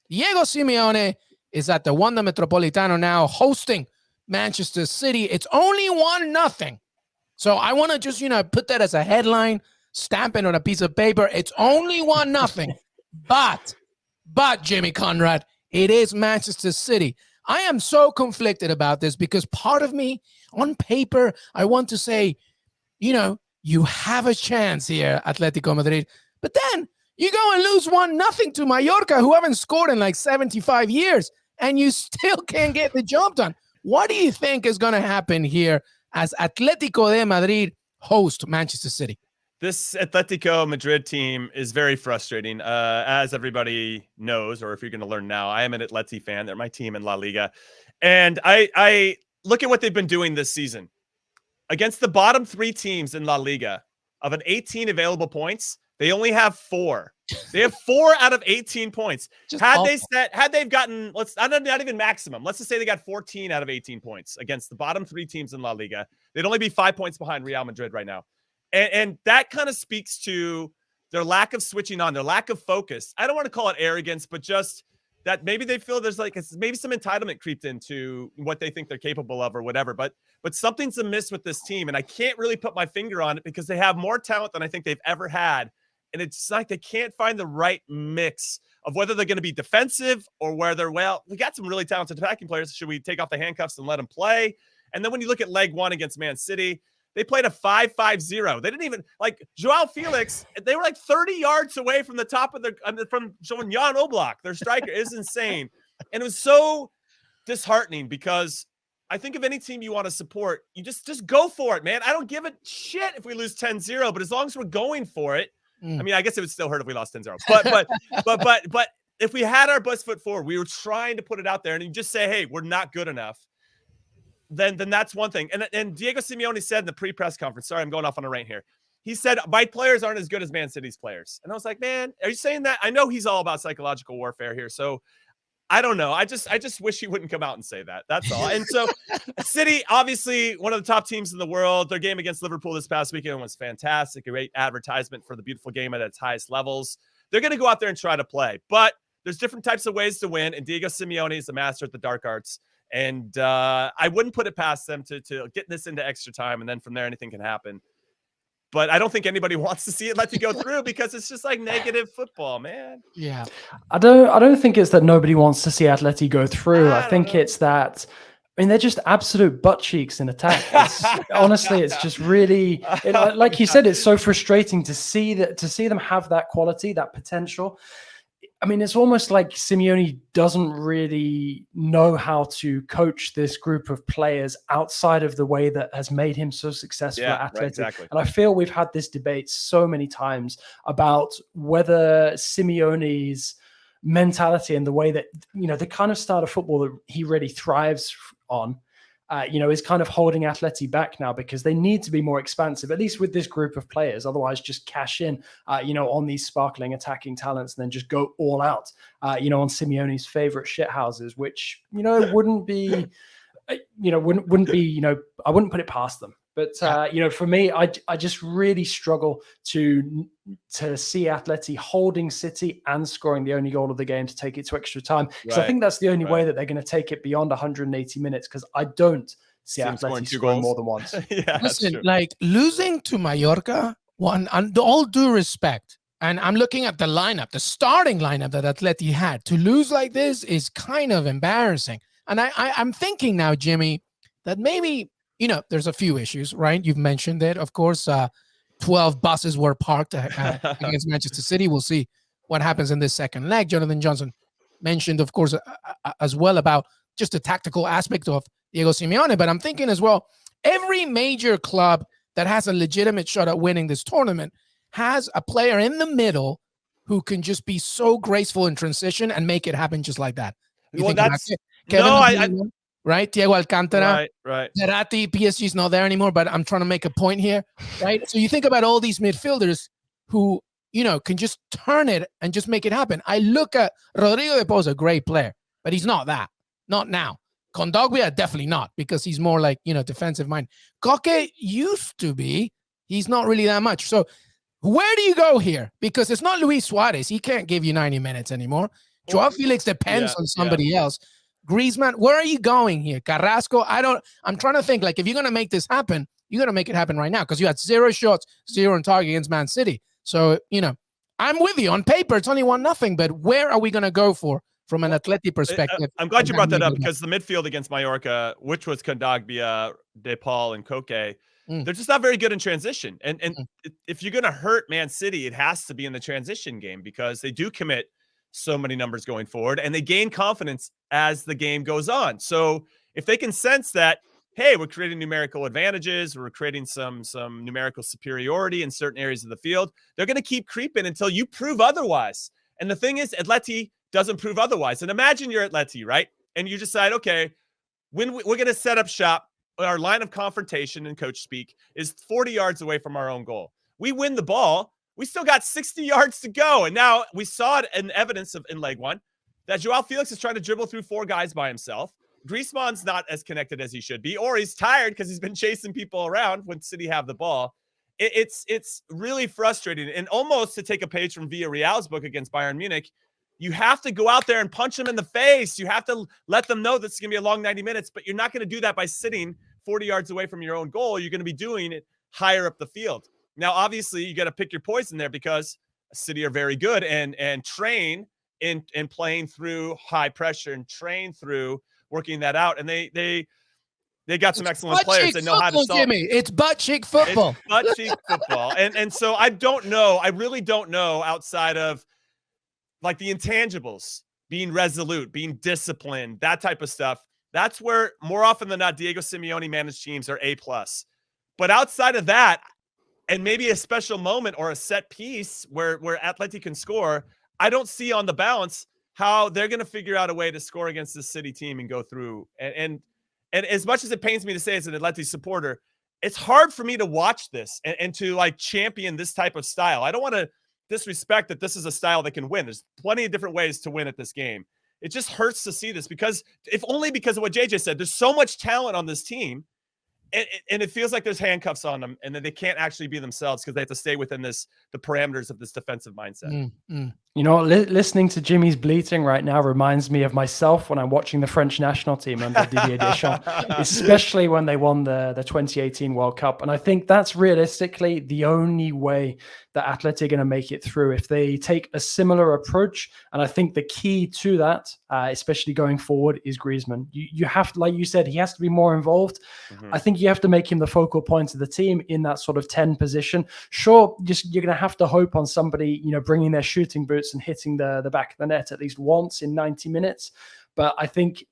Diego Simeone is at the Wanda Metropolitano now hosting Manchester City. It's only 1-0. So I want to just, put that as a headline, stamp it on a piece of paper. It's only 1-0. But Jimmy Conrad, it is Manchester City. I am so conflicted about this because part of me, on paper, I want to say, you have a chance here, Atletico Madrid. But then you go and lose 1-0 to Mallorca, who haven't scored in like 75 years, and you still can't get the job done. What do you think is going to happen here as Atletico de Madrid host Manchester City? This Atletico Madrid team is very frustrating. As everybody knows, or if you're going to learn now, I am an Atleti fan. They're my team in La Liga. And I look at what they've been doing this season. Against the bottom 3 teams in La Liga, of an 18 available points, they only have 4. They have 4 out of 18 points. Had they've gotten, not even maximum. Let's just say they got 14 out of 18 points against the bottom 3 teams in La Liga. They'd only be 5 points behind Real Madrid right now. And that kind of speaks to their lack of switching on, their lack of focus. I don't want to call it arrogance, but just that maybe they feel there's maybe some entitlement creeped into what they think they're capable of or whatever. But something's amiss with this team, and I can't really put my finger on it because they have more talent than I think they've ever had. And it's like they can't find the right mix of whether they're going to be defensive or whether, we got some really talented attacking players. Should we take off the handcuffs and let them play? And then when you look at leg 1 against Man City, they played a 5-5-0. They didn't even Joao Felix. They were 30 yards away from the top of from showing Jan Oblak, their striker. Is insane. And it was so disheartening because I think if any team you want to support, you just go for it, man. I don't give a shit if we lose 10-0, but as long as we're going for it, I mean, I guess it would still hurt if we lost 10-0. But if we had our best foot forward, we were trying to put it out there and you just say, hey, we're not good enough. Then that's one thing. And Diego Simeone said in the pre-press conference, sorry, I'm going off on a rant here. He said, my players aren't as good as Man City's players. And I was like, man, are you saying that? I know he's all about psychological warfare here. So I don't know. I just wish he wouldn't come out and say that. That's all. And so City, obviously one of the top teams in the world. Their game against Liverpool this past weekend was fantastic. A great advertisement for the beautiful game at its highest levels. They're going to go out there and try to play. But there's different types of ways to win. And Diego Simeone is the master at the dark arts. And I wouldn't put it past them to get this into extra time. And then from there, anything can happen. But I don't think anybody wants to see it let you go through because it's just negative football, man. Yeah. I don't think it's that nobody wants to see Atleti go through. I think it's that, they're just absolute butt cheeks in attack. Honestly, it's just really, like you said, it's so frustrating to see them have that quality, that potential. It's almost like Simeone doesn't really know how to coach this group of players outside of the way that has made him so successful at Atleti. Right, exactly. And I feel we've had this debate so many times about whether Simeone's mentality and the way that, the kind of style of football that he really thrives on, is kind of holding Atleti back now because they need to be more expansive, at least with this group of players. Otherwise, just cash in, on these sparkling attacking talents and then just go all out, on Simeone's favorite shithouses, which, wouldn't be, I wouldn't put it past them. But, for me, I just really struggle to see Atleti holding City and scoring the only goal of the game to take it to extra time. Because I think that's the only way that they're going to take it beyond 180 minutes because I don't see Atleti scoring more than once. Listen, losing to Mallorca, and all due respect, and I'm looking at the lineup, the starting lineup that Atleti had. To lose like this is kind of embarrassing. And I'm thinking now, Jimmy, that maybe... there's a few issues, right? You've mentioned it. Of course, 12 buses were parked against Manchester City. We'll see what happens in this second leg. Jonathan Johnson mentioned, of course, as well about just the tactical aspect of Diego Simeone. But I'm thinking as well, every major club that has a legitimate shot at winning this tournament has a player in the middle who can just be so graceful in transition and make it happen just like that. Right? Thiago Alcantara, right. Verratti, PSG's not there anymore, but I'm trying to make a point here, right? So you think about all these midfielders who, can just turn it and just make it happen. I look at Rodrigo de Paul's a great player, but he's not that. Not now. Kondogbia, definitely not, because he's more defensive mind. Koke used to be. He's not really that much. So where do you go here? Because it's not Luis Suarez. He can't give you 90 minutes anymore. Joao Felix depends on somebody else. Griezmann, where are you going here? Carrasco, I'm trying to think, like, if you're going to make this happen, you got to make it happen right now because you had 0 shots, 0 on target against Man City. So, I'm with you. On paper, it's only 1-0, but where are we going to go from an Atleti perspective? I'm glad you brought that up because the midfield against Mallorca, which was Kondogbia, De Paul, and Koke, they're just not very good in transition. And if you're going to hurt Man City, it has to be in the transition game because they do commit so many numbers going forward and they gain confidence as the game goes on. So if they can sense that, hey, we're creating numerical advantages, we're creating some numerical superiority in certain areas of the field, they're going to keep creeping until you prove otherwise. And the thing is, Atleti doesn't prove otherwise. And imagine you're Atleti, right? And you decide, okay, when we're going to set up shop, our line of confrontation in coach speak is 40 yards away from our own goal. We win the ball. We still got 60 yards to go. And now we saw it in evidence in leg one that Joao Felix is trying to dribble through 4 guys by himself. Griezmann's not as connected as he should be, or he's tired because he's been chasing people around when City have the ball. It's really frustrating. And almost to take a page from Villarreal's book against Bayern Munich, you have to go out there and punch them in the face. You have to let them know this is going to be a long 90 minutes, but you're not going to do that by sitting 40 yards away from your own goal. You're going to be doing it higher up the field. Now, obviously, you got to pick your poison there because City are very good and train in playing through high pressure and train through working that out. And they got some excellent players that know how to solve. Jimmy, it's butt cheek football. It's butt cheek football. And so I don't know. I really don't know outside of like the intangibles, being resolute, being disciplined, that type of stuff. That's where more often than not, Diego Simeone managed teams are A+. But outside of that, and maybe a special moment or a set piece where Atleti can score, I don't see on the balance how they're going to figure out a way to score against this City team and go through. And as much as it pains me to say as an Atleti supporter, it's hard for me to watch this and to like champion this type of style. I don't want to disrespect that this is a style that can win. There's plenty of different ways to win at this game. It just hurts to see this because if only because of what JJ said, there's so much talent on this team. And it feels like there's handcuffs on them and that they can't actually be themselves because they have to stay within the parameters of this defensive mindset. You know, listening to Jimmy's bleating right now reminds me of myself when I'm watching the French national team under Didier Deschamps, especially when they won the 2018 World Cup. And I think that's realistically the only way that Atleti are going to make it through if they take a similar approach. And I think the key to that, especially going forward, is Griezmann. You have to, like you said, he has to be more involved. I think you have to make him the focal point of the team in that sort of 10 position. Sure, you're going to have to hope on somebody, bringing their shooting boots and hitting the back of the net at least once in 90 minutes. But I think,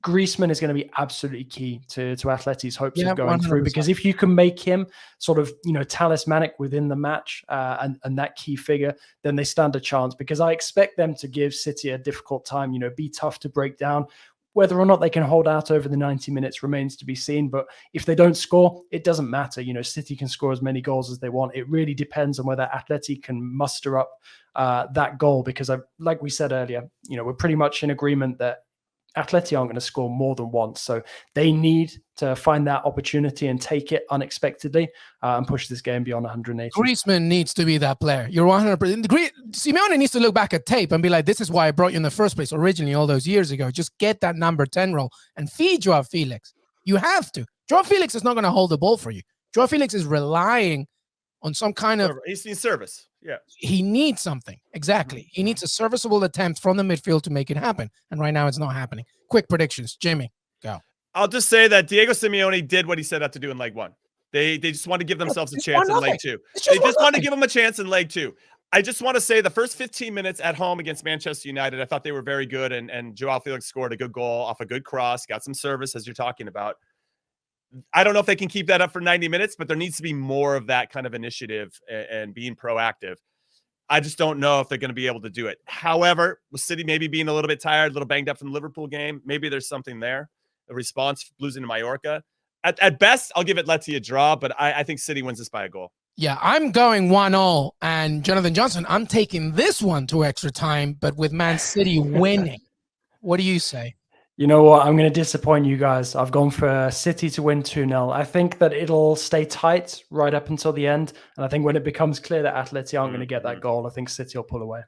Griezmann is going to be absolutely key to Atleti's hopes of going 100%. Through, because if you can make him sort of, talismanic within the match and that key figure, then they stand a chance, because I expect them to give City a difficult time, be tough to break down. Whether or not they can hold out over the 90 minutes remains to be seen. But if they don't score, it doesn't matter. City can score as many goals as they want. It really depends on whether Atleti can muster up that goal, because like we said earlier, we're pretty much in agreement that Atleti aren't going to score more than once. So they need to find that opportunity and take it unexpectedly and push this game beyond 180. Griezmann needs to be that player. You're 100%. Simeone needs to look back at tape and be like, this is why I brought you in the first place originally all those years ago. Just get that number 10 role and feed Joao Felix. You have to. Joao Felix is not going to hold the ball for you. Joao Felix is relying on some kind of... He's in service. Yeah. He needs something. Exactly. He needs a serviceable attempt from the midfield to make it happen. And right now it's not happening. Quick predictions. Jimmy, go. I'll just say that Diego Simeone did what he set out to do in leg one. They just want to give themselves a chance in leg two. They just want to give him a chance in leg two. I just want to say the first 15 minutes at home against Manchester United, I thought they were very good. And Joao Felix scored a good goal off a good cross, got some service, as you're talking about. I don't know if they can keep that up for 90 minutes, but there needs to be more of that kind of initiative and being proactive. I just don't know if they're going to be able to do it. However, with City maybe being a little bit tired, a little banged up from the Liverpool game, maybe there's something there. A response losing to Mallorca. At best, I'll give Atleti a draw, but I think City wins this by a goal. Yeah, I'm going 1-0. And Jonathan Johnson, I'm taking this one to extra time, but with Man City winning. What do you say? You know what? I'm going to disappoint you guys. I've gone for City to win 2-0. I think that it'll stay tight right up until the end. And I think when it becomes clear that Atleti aren't going to get that goal, I think City will pull away.